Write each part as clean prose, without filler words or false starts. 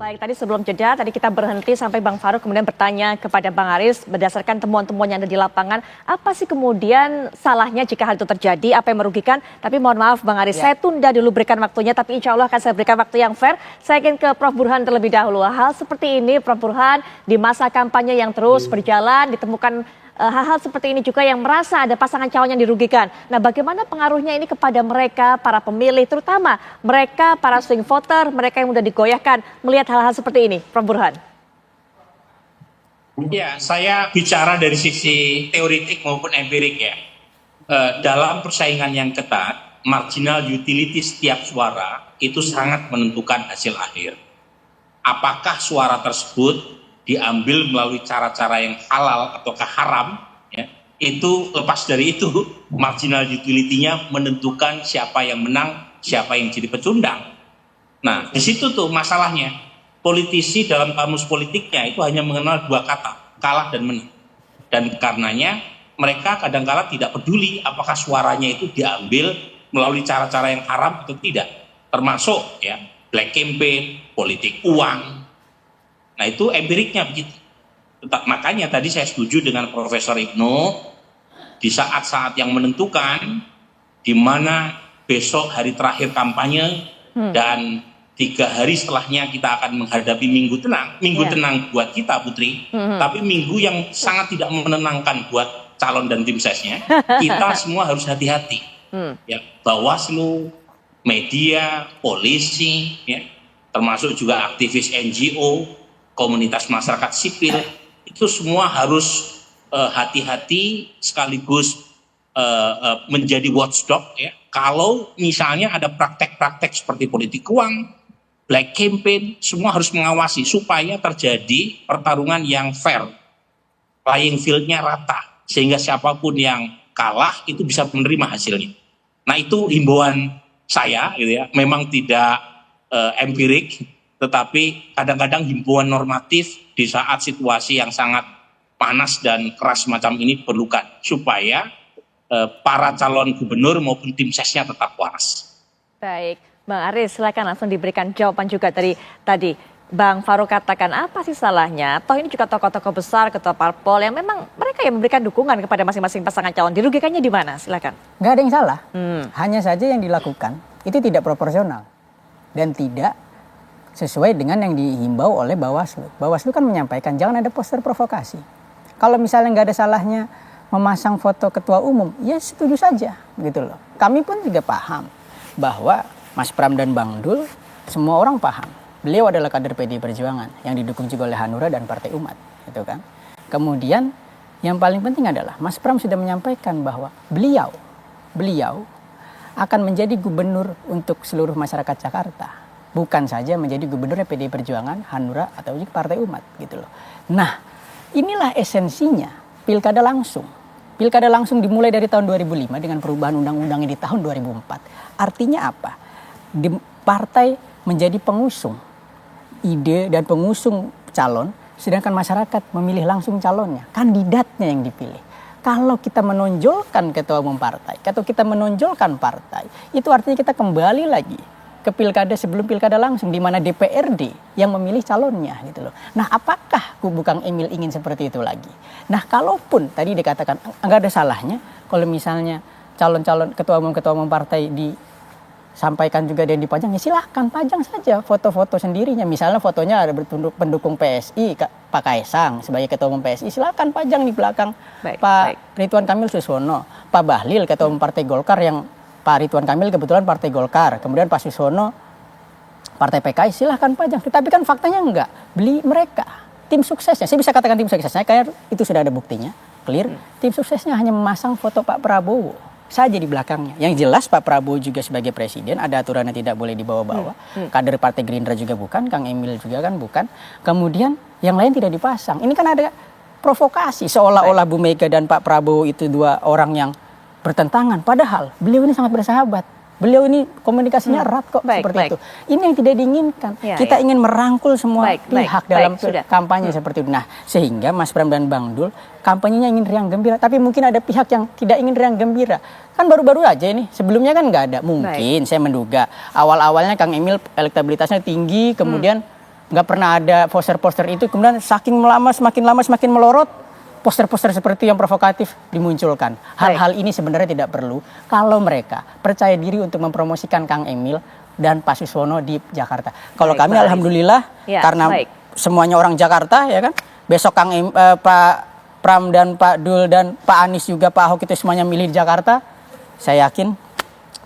Baik, tadi sebelum jeda, tadi kita berhenti sampai Bang Farouk kemudian bertanya kepada Bang Aris berdasarkan temuan-temuan yang ada di lapangan, apa sih kemudian salahnya jika hal itu terjadi, apa yang merugikan? Tapi mohon maaf Bang Aris, saya tunda dulu berikan waktunya, tapi insya Allah akan saya berikan waktu yang fair. Saya ingin ke Prof. Burhan terlebih dahulu. Hal seperti ini, Prof. Burhan, di masa kampanye yang terus berjalan, ditemukan hal-hal seperti ini juga yang merasa ada pasangan calon yang dirugikan. Nah, bagaimana pengaruhnya ini kepada mereka, para pemilih, terutama mereka, para swing voter, mereka yang mudah digoyahkan melihat hal-hal seperti ini, Prof. Burhan? Ya, saya bicara dari sisi teoretik maupun empirik ya. Dalam persaingan yang ketat, marginal utility setiap suara itu sangat menentukan hasil akhir. Apakah suara tersebut diambil melalui cara-cara yang halal ataukah haram, ya, itu lepas dari itu marginal utility-nya menentukan siapa yang menang, siapa yang jadi pecundang. Nah, di situ tuh masalahnya. Politisi dalam kamus politiknya itu hanya mengenal dua kata, kalah dan menang. Dan karenanya mereka kadang-kala tidak peduli apakah suaranya itu diambil melalui cara-cara yang haram atau tidak. Termasuk ya black campaign, politik uang. Nah itu empiriknya begitu. Makanya tadi saya setuju dengan Profesor Ibnu, di saat-saat yang menentukan, di mana besok hari terakhir kampanye dan 3 hari setelahnya kita akan menghadapi minggu tenang. Minggu tenang buat kita Putri, tapi minggu yang sangat tidak menenangkan buat calon dan tim sesnya. Kita semua harus hati-hati. Ya, Bawaslu, media, polisi, ya, termasuk juga aktivis NGO, komunitas masyarakat sipil, itu semua harus hati-hati sekaligus menjadi watchdog ya. Kalau misalnya ada praktek-praktek seperti politik uang, black campaign, semua harus mengawasi supaya terjadi pertarungan yang fair, playing field-nya rata, sehingga siapapun yang kalah itu bisa menerima hasilnya. Nah itu himbauan saya gitu ya, memang tidak empirik, tetapi kadang-kadang himbauan normatif di saat situasi yang sangat panas dan keras semacam ini perlukan supaya para calon gubernur maupun tim sesnya tetap waras. Baik, Bang Aris silakan langsung diberikan jawaban juga dari tadi. Bang Farouk katakan apa sih salahnya? Toh ini juga tokoh-tokoh besar, ketua parpol yang memang mereka yang memberikan dukungan kepada masing-masing pasangan calon. Dirugikannya di mana? Silakan. Nggak ada yang salah. Hanya saja yang dilakukan itu tidak proporsional dan tidak sesuai dengan yang dihimbau oleh Bawaslu. Bawaslu kan menyampaikan jangan ada poster provokasi. Kalau misalnya nggak ada salahnya memasang foto ketua umum, ya setuju saja gitu loh. Kami pun juga paham bahwa Mas Pram dan Bang Dul semua orang paham. Beliau adalah kader PDI Perjuangan yang didukung juga oleh Hanura dan Partai Umat, gitu kan. Kemudian yang paling penting adalah Mas Pram sudah menyampaikan bahwa beliau akan menjadi gubernur untuk seluruh masyarakat Jakarta. Bukan saja menjadi gubernurnya PDI Perjuangan, Hanura, atau juga Partai Umat gitu loh. Nah, inilah esensinya pilkada langsung. Pilkada langsung dimulai dari tahun 2005 dengan perubahan undang-undangnya di tahun 2004. Artinya apa? Partai menjadi pengusung ide dan pengusung calon, sedangkan masyarakat memilih langsung calonnya, kandidatnya yang dipilih. Kalau kita menonjolkan ketua umum partai, atau kita menonjolkan partai, itu artinya kita kembali lagi ke pilkada sebelum pilkada langsung, di mana DPRD yang memilih calonnya gitu loh. Nah, apakah kubu Kang Emil ingin seperti itu lagi? Nah, kalaupun tadi dikatakan nggak ada salahnya kalau misalnya calon-calon ketua umum partai disampaikan juga dan dipajang, ya silahkan pajang saja foto-foto sendirinya. Misalnya fotonya ada pendukung PSI, Pak Kaisang sebagai ketua umum PSI, silahkan pajang di belakang Pak Ridwan Kamil Suswono, Pak Bahlil ketua umum Partai Golkar yang Pak Ridwan Kamil kebetulan Partai Golkar, kemudian Pak Suswono Partai PKI, silahkan pajang. Tetapi kan faktanya enggak, beli mereka tim suksesnya. Saya bisa katakan tim suksesnya karena itu sudah ada buktinya, clear. Tim suksesnya hanya memasang foto Pak Prabowo saja di belakangnya. Yang jelas Pak Prabowo juga sebagai presiden, ada aturannya tidak boleh dibawa-bawa. Kader Partai Gerindra juga bukan, Kang Emil juga kan bukan. Kemudian yang lain tidak dipasang. Ini kan ada provokasi seolah-olah Bu Mega dan Pak Prabowo itu dua orang yang bertentangan, padahal beliau ini sangat bersahabat. Beliau ini komunikasinya erat kok seperti itu. Ini yang tidak diinginkan. Kita ingin merangkul semua pihak dalam kampanye seperti itu. Nah, sehingga Mas Pram dan Bang Dul kampanyenya ingin riang gembira, tapi mungkin ada pihak yang tidak ingin riang gembira. Kan baru-baru aja ini, sebelumnya kan nggak ada. Mungkin saya menduga awal-awalnya Kang Emil elektabilitasnya tinggi, kemudian nggak pernah ada poster-poster itu. Kemudian saking lama semakin melorot, poster-poster seperti yang provokatif dimunculkan. Hal-hal ini sebenarnya tidak perlu kalau mereka percaya diri untuk mempromosikan Kang Emil dan Pak Suswono di Jakarta. Kalau kami alhamdulillah karena semuanya orang Jakarta ya kan. Besok Pak Pram dan Pak Dul dan Pak Anies juga Pak Ahok itu semuanya milih di Jakarta. Saya yakin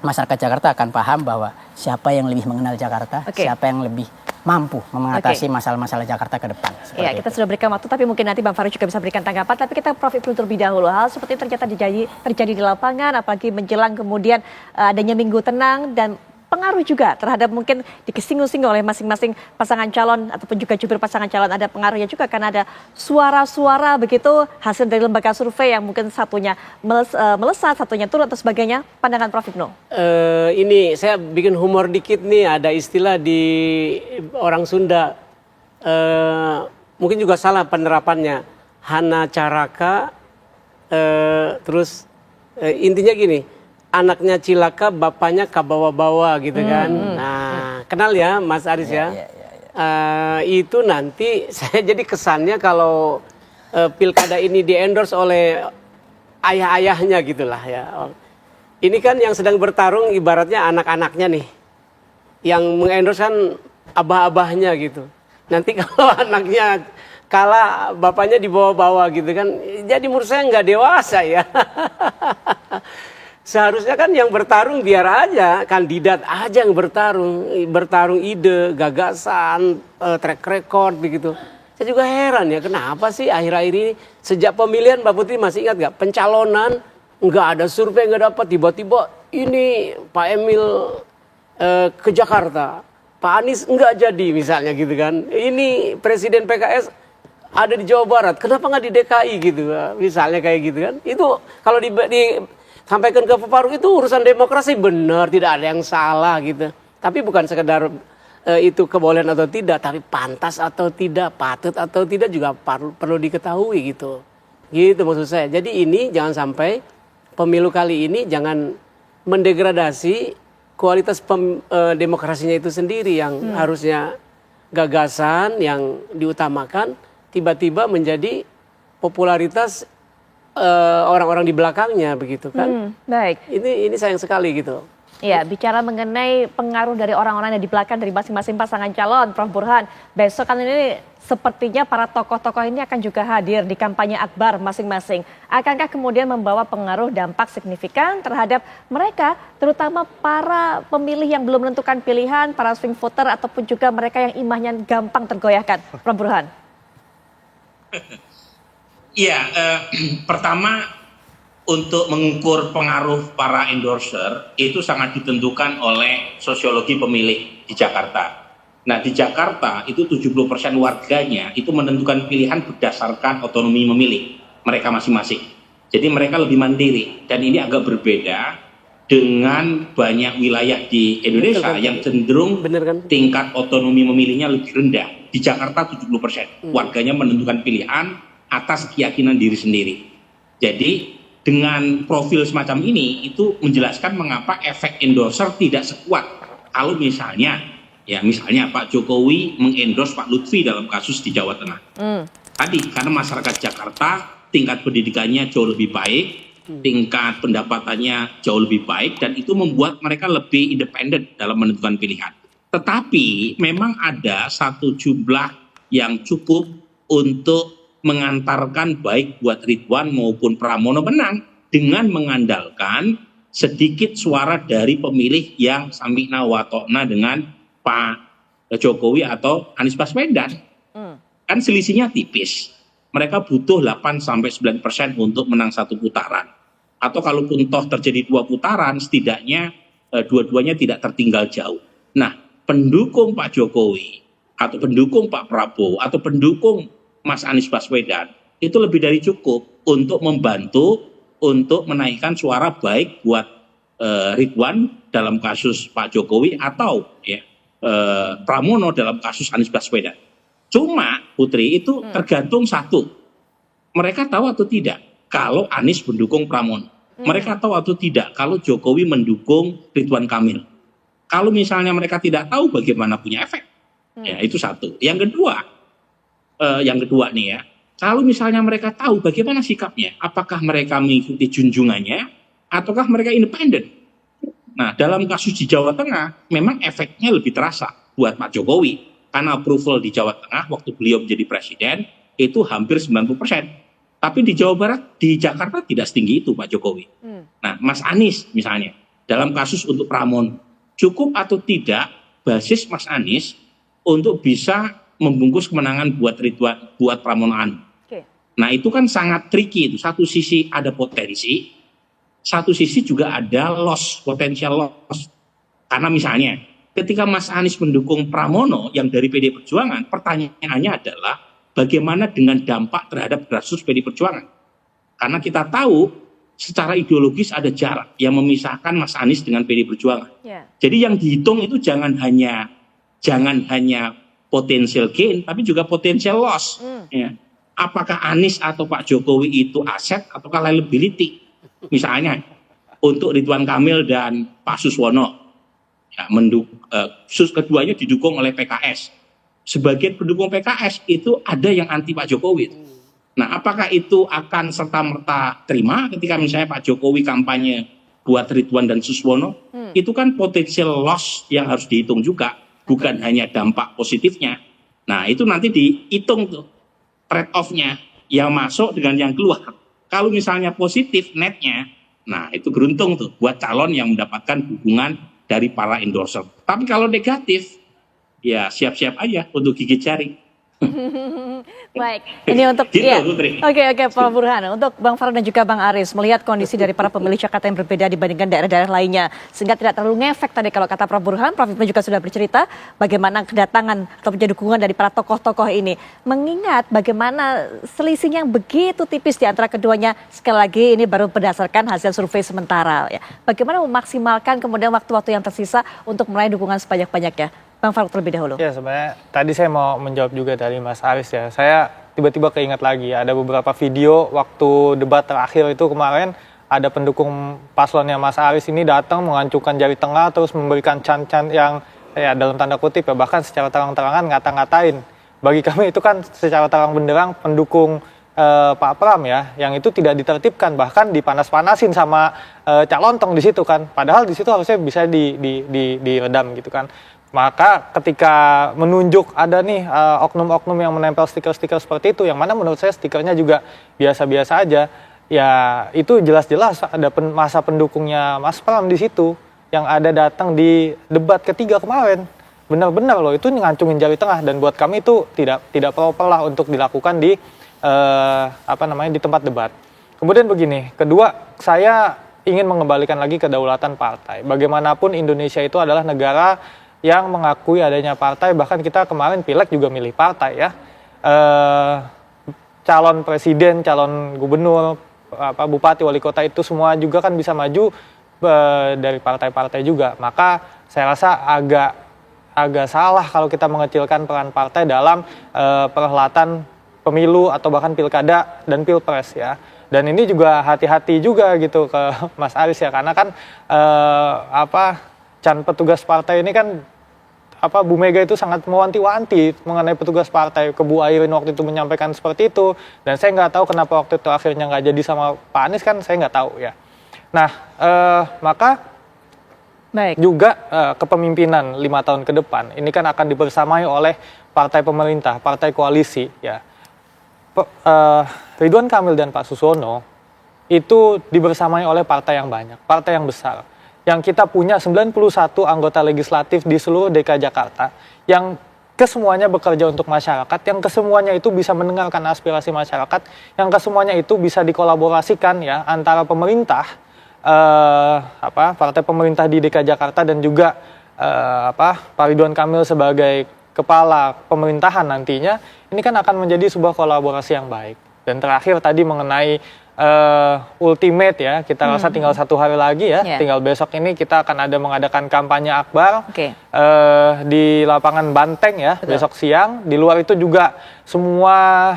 masyarakat Jakarta akan paham bahwa siapa yang lebih mengenal Jakarta, siapa yang lebih mampu mengatasi masalah-masalah Jakarta ke depan. Ya, kita sudah berikan waktu, tapi mungkin nanti Bang Farouk juga bisa berikan tanggapan. Tapi kita Prof Ibnu terlebih dahulu. Hal seperti itu ternyata terjadi di lapangan, apalagi menjelang kemudian adanya minggu tenang dan pengaruh juga terhadap mungkin disinggung-singgung oleh masing-masing pasangan calon ataupun juga jubir pasangan calon. Ada pengaruhnya juga karena ada suara-suara begitu hasil dari lembaga survei yang mungkin satunya melesat, satunya turun atau sebagainya. Pandangan Prof Ibnu. Ini saya bikin humor dikit nih, ada istilah di orang Sunda, mungkin juga salah penerapannya, hana caraka, terus intinya gini, anaknya cilaka, bapaknya kabawa-bawa gitu kan. Nah, kenal ya Mas Aris ya. Itu nanti saya jadi kesannya kalau pilkada ini di-endorse oleh ayah-ayahnya gitulah ya. Ini kan yang sedang bertarung ibaratnya anak-anaknya nih. Yang mengendorse kan abah-abahnya gitu. Nanti kalau anaknya kalah, bapaknya dibawa-bawa gitu kan. Jadi menurut saya nggak dewasa ya. Seharusnya kan yang bertarung biar aja, kandidat aja yang bertarung ide, gagasan, track record begitu. Saya juga heran ya, kenapa sih akhir-akhir ini sejak pemilihan Mbak Putri masih ingat gak? Pencalonan nggak ada survei, nggak dapat, tiba-tiba ini Pak Emil ke Jakarta, Pak Anies nggak jadi misalnya gitu kan. Ini Presiden PKS ada di Jawa Barat, kenapa nggak di DKI gitu, misalnya kayak gitu kan. Itu kalau sampaikan ke Pak Farouk itu urusan demokrasi, benar, tidak ada yang salah gitu. Tapi bukan sekedar itu kebolehan atau tidak, tapi pantas atau tidak, patut atau tidak juga perlu diketahui gitu. Gitu maksud saya. Jadi ini jangan sampai pemilu kali ini jangan mendegradasi kualitas demokrasinya itu sendiri yang harusnya gagasan yang diutamakan tiba-tiba menjadi popularitas orang-orang di belakangnya begitu kan. Baik. Ini sayang sekali gitu. Ya, bicara mengenai pengaruh dari orang-orang yang di belakang dari masing-masing pasangan calon, Prof Burhan, besok kan ini sepertinya para tokoh-tokoh ini akan juga hadir di kampanye akbar masing-masing. Akankah kemudian membawa pengaruh dampak signifikan terhadap mereka, terutama para pemilih yang belum menentukan pilihan, para swing voter ataupun juga mereka yang imahnya gampang tergoyahkan, Prof Burhan? Iya, pertama untuk mengukur pengaruh para endorser itu sangat ditentukan oleh sosiologi pemilih di Jakarta. Nah, di Jakarta itu 70% warganya itu menentukan pilihan berdasarkan otonomi memilih mereka masing-masing. Jadi mereka lebih mandiri dan ini agak berbeda dengan banyak wilayah di Indonesia yang cenderung tingkat otonomi memilihnya lebih rendah. Di Jakarta 70% warganya menentukan pilihan atas keyakinan diri sendiri. Jadi dengan profil semacam ini itu menjelaskan mengapa efek endorser tidak sekuat kalau misalnya Pak Jokowi mengendorse Pak Lutfi dalam kasus di Jawa Tengah. Tadi karena masyarakat Jakarta tingkat pendidikannya jauh lebih baik, tingkat pendapatannya jauh lebih baik dan itu membuat mereka lebih independen dalam menentukan pilihan. Tetapi memang ada satu jumlah yang cukup untuk mengantarkan baik buat Ridwan maupun Pramono menang dengan mengandalkan sedikit suara dari pemilih yang sami'na wa ta'na dengan Pak Jokowi atau Anies Baswedan. Kan selisihnya tipis. Mereka butuh 8-9% untuk menang satu putaran. Atau kalaupun toh terjadi 2 putaran, setidaknya dua-duanya tidak tertinggal jauh. Nah, pendukung Pak Jokowi atau pendukung Pak Prabowo atau pendukung Mas Anies Baswedan itu lebih dari cukup untuk membantu untuk menaikkan suara baik buat Ridwan dalam kasus Pak Jokowi atau Pramono dalam kasus Anies Baswedan. Cuma Putri itu tergantung satu, mereka tahu atau tidak kalau Anies mendukung Pramono, mereka tahu atau tidak kalau Jokowi mendukung Ridwan Kamil. Kalau misalnya mereka tidak tahu, bagaimana punya efek? Ya, itu satu. Yang kedua nih ya, kalau misalnya mereka tahu bagaimana sikapnya, apakah mereka mengikuti junjungannya, ataukah mereka independen? Nah, dalam kasus di Jawa Tengah, memang efeknya lebih terasa buat Pak Jokowi. Karena approval di Jawa Tengah waktu beliau menjadi presiden, itu hampir 90%. Tapi di Jawa Barat, di Jakarta tidak setinggi itu Pak Jokowi. Nah, Mas Anies misalnya, dalam kasus untuk Pramono, cukup atau tidak basis Mas Anies untuk bisa membungkus kemenangan buat Pramono Anung. Nah, itu kan sangat tricky itu. Satu sisi ada potensi, satu sisi juga ada potensial loss. Karena misalnya ketika Mas Anies mendukung Pramono yang dari PD Perjuangan, pertanyaannya adalah bagaimana dengan dampak terhadap grassroots PD Perjuangan? Karena kita tahu secara ideologis ada jarak yang memisahkan Mas Anies dengan PD Perjuangan. Jadi yang dihitung itu jangan hanya potensial gain, tapi juga potensial loss. Ya. Apakah Anies atau Pak Jokowi itu aset ataukah liability? Misalnya untuk Ridwan Kamil dan Pak Suswono, ya, keduanya didukung oleh PKS. Sebagian pendukung PKS itu ada yang anti Pak Jokowi. Nah, apakah itu akan serta-merta terima ketika misalnya Pak Jokowi kampanye buat Ridwan dan Suswono? Itu kan potensial loss yang harus dihitung juga. Bukan hanya dampak positifnya. Nah, itu nanti dihitung tuh trade off-nya yang masuk dengan yang keluar. Kalau misalnya positif netnya, nah itu beruntung tuh buat calon yang mendapatkan dukungan dari para endorser. Tapi kalau negatif, ya siap-siap aja untuk gigit jari. Baik, ini untuk gitu, ya. Putri. Oke, Pak Burhan, untuk Bang Faruk dan juga Bang Aris melihat kondisi dari para pemilih Jakarta yang berbeda dibandingkan daerah-daerah lainnya, sehingga tidak terlalu ngefek tadi kalau kata Prof Burhan. Prof Hipno juga sudah bercerita bagaimana kedatangan atau dukungan dari para tokoh-tokoh ini, mengingat bagaimana selisihnya yang begitu tipis di antara keduanya. Sekali lagi ini baru berdasarkan hasil survei sementara. Ya. Bagaimana memaksimalkan kemudian waktu-waktu yang tersisa untuk meraih dukungan sebanyak-banyaknya? Bang Faruk terlebih dahulu. Ya, sebenarnya tadi saya mau menjawab juga dari Mas Aris ya. Saya tiba-tiba keingat lagi ada beberapa video waktu debat terakhir itu kemarin ada pendukung paslonnya Mas Aris ini datang mengancungkan jari tengah terus memberikan can-can yang ya dalam tanda kutip ya bahkan secara terang-terangan ngata-ngatain. Bagi kami itu kan secara terang benderang pendukung Pak Pram ya, yang itu tidak ditertibkan bahkan dipanas-panasin sama calontong di situ kan. Padahal di situ harusnya bisa diredam gitu kan. Maka ketika menunjuk ada nih oknum-oknum yang menempel stiker-stiker seperti itu, yang mana menurut saya stikernya juga biasa-biasa aja, ya itu jelas-jelas ada masa pendukungnya Mas Pram di situ yang ada datang di debat ketiga kemarin. Benar-benar loh itu ngancungin jari tengah dan buat kami itu tidak proper lah untuk dilakukan di di tempat debat. Kemudian begini, kedua saya ingin mengembalikan lagi kedaulatan partai. Bagaimanapun Indonesia itu adalah negara yang mengakui adanya partai, bahkan kita kemarin pileg juga milih partai ya. Calon presiden, calon gubernur, bupati, wali kota itu semua juga kan bisa maju dari partai-partai juga. Maka saya rasa agak salah kalau kita mengecilkan peran partai dalam perhelatan pemilu atau bahkan pilkada dan pilpres ya. Dan ini juga hati-hati juga gitu ke Mas Aris ya, karena kan petugas partai ini kan Bu Mega itu sangat mewanti-wanti mengenai petugas partai. Ke Bu Airin waktu itu menyampaikan seperti itu, dan saya nggak tahu kenapa waktu itu akhirnya nggak jadi sama Pak Anies kan, saya nggak tahu ya. Nah maka juga kepemimpinan 5 tahun ke depan ini kan akan dibersamai oleh partai pemerintah, partai koalisi ya. Ridwan Kamil dan Pak Suswono itu dibersamai oleh partai yang banyak, partai yang besar. Yang kita punya 91 anggota legislatif di seluruh DKI Jakarta yang kesemuanya bekerja untuk masyarakat, yang kesemuanya itu bisa mendengarkan aspirasi masyarakat, yang kesemuanya itu bisa dikolaborasikan ya antara pemerintah, partai pemerintah di DKI Jakarta dan juga Pak Ridwan Kamil sebagai kepala pemerintahan nantinya, ini kan akan menjadi sebuah kolaborasi yang baik. Dan terakhir tadi mengenai ultimate ya. Kita rasa tinggal 1 hari lagi ya. Yeah. Tinggal besok ini kita akan ada mengadakan kampanye akbar Oke. di lapangan Banteng ya. Betul. Besok siang. Di luar itu juga semua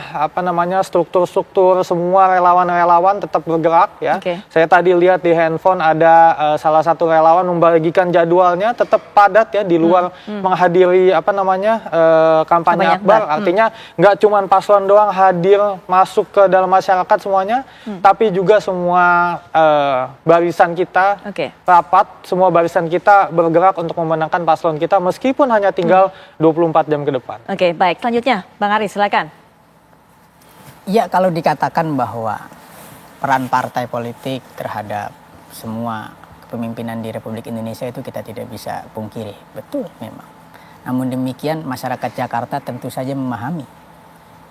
struktur-struktur, semua relawan-relawan tetap bergerak ya. Oke. Saya tadi lihat di handphone ada salah satu relawan membagikan jadwalnya tetap padat ya di luar menghadiri kampanye akbar. Artinya nggak cuma paslon doang hadir masuk ke dalam masyarakat semuanya, tapi juga semua barisan kita Oke. rapat, semua barisan kita bergerak untuk memenangkan paslon kita meskipun hanya tinggal 24 jam ke depan. Oke, baik. Selanjutnya, Bang Aris, silakan. Ya, kalau dikatakan bahwa peran partai politik terhadap semua kepemimpinan di Republik Indonesia itu kita tidak bisa pungkiri. Betul memang. Namun demikian masyarakat Jakarta tentu saja memahami.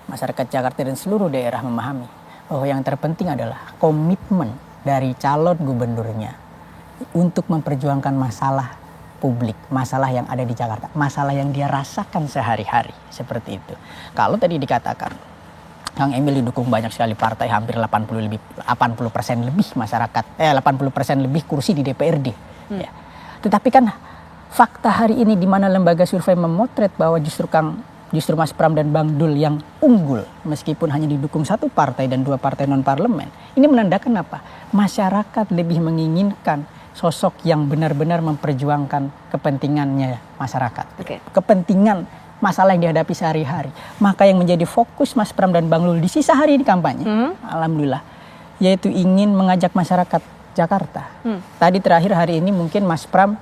Masyarakat Jakarta dan seluruh daerah memahami bahwa yang terpenting adalah komitmen dari calon gubernurnya untuk memperjuangkan masalah publik, masalah yang ada di Jakarta, masalah yang dia rasakan sehari-hari, seperti itu. Kalau tadi dikatakan Kang Emil didukung banyak sekali partai, hampir 80% lebih masyarakat, 80% lebih kursi di DPRD. Ya. Tetapi kan fakta hari ini di mana lembaga survei memotret bahwa justru Mas Pram dan Bang Dul yang unggul meskipun hanya didukung 1 partai dan 2 partai non parlemen. Ini menandakan apa? Masyarakat lebih menginginkan sosok yang benar-benar memperjuangkan kepentingannya masyarakat. Oke. Kepentingan masalah yang dihadapi sehari-hari. Maka yang menjadi fokus Mas Pram dan Bang Dul di sisa hari ini kampanye, alhamdulillah, yaitu ingin mengajak masyarakat Jakarta. Tadi terakhir hari ini mungkin Mas Pram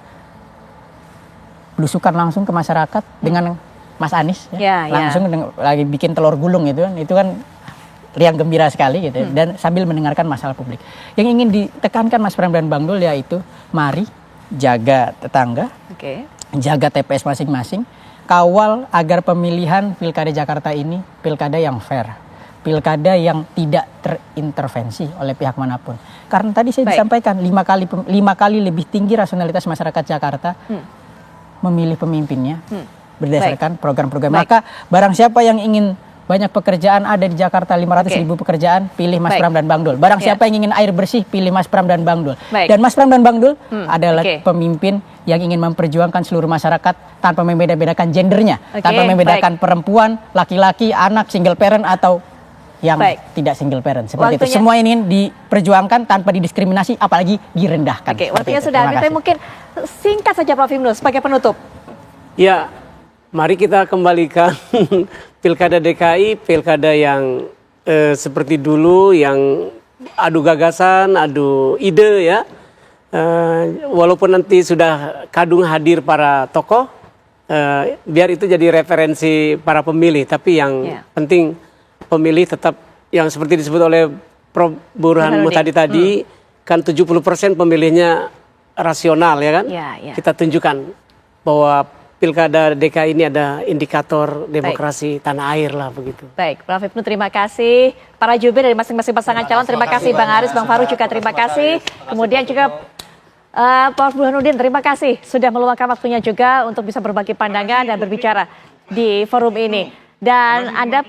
belusukan langsung ke masyarakat dengan Mas Anies, Ya, langsung lagi bikin telur gulung itu kan riang gembira sekali gitu, dan sambil mendengarkan masalah publik. Yang ingin ditekankan Mas Pram dan Bang Dul yaitu mari jaga tetangga, Oke. jaga TPS masing-masing, kawal agar pemilihan pilkada Jakarta ini pilkada yang fair, pilkada yang tidak terintervensi oleh pihak manapun. Karena tadi saya disampaikan 5 kali lebih tinggi rasionalitas masyarakat Jakarta memilih pemimpinnya berdasarkan program-program. Maka barang siapa yang ingin banyak pekerjaan ada di Jakarta, 500.000 pekerjaan, pilih Mas Pram dan Bang Dul. Barang siapa yang ingin air bersih, pilih Mas Pram dan Bang Dul. Dan Mas Pram dan Bang Dul adalah pemimpin yang ingin memperjuangkan seluruh masyarakat tanpa membeda-bedakan gendernya, tanpa membedakan perempuan, laki-laki, anak, single parent atau yang tidak single parent. Seperti itu. Semua ini diperjuangkan tanpa didiskriminasi, apalagi direndahkan. Oke, waktunya sudah habis. Tapi mungkin singkat saja Prof. Hipnu sebagai penutup. Ya, mari kita kembalikan pilkada DKI, pilkada yang seperti dulu, yang adu gagasan, adu ide ya. Walaupun nanti sudah kadung hadir para tokoh, biar itu jadi referensi para pemilih. Tapi yang penting pemilih tetap yang seperti disebut oleh Prof. Burhan tadi, kan 70% pemilihnya rasional ya kan. Kita tunjukkan bahwa pilkada DKI ini ada indikator demokrasi tanah air lah begitu. Baik, Prof. Hipnu terima kasih. Para jubir dari masing-masing pasangan calon terima kasih. Bang Aris, Bang Faru juga terima kasih. Kemudian juga Prof. Burhanuddin terima kasih sudah meluangkan waktunya juga untuk bisa berbagi pandangan dan berbicara di forum ini. Dan Anda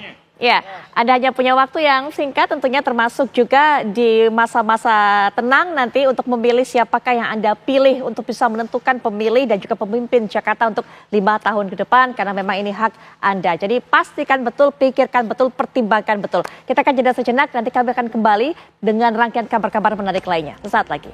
hanya punya waktu yang singkat tentunya, termasuk juga di masa-masa tenang nanti untuk memilih siapakah yang Anda pilih untuk bisa menentukan pemilih dan juga pemimpin Jakarta untuk 5 tahun ke depan, karena memang ini hak Anda. Jadi pastikan betul, pikirkan betul, pertimbangkan betul. Kita akan jeda sejenak, nanti kami akan kembali dengan rangkaian kabar-kabar menarik lainnya. Sesaat lagi.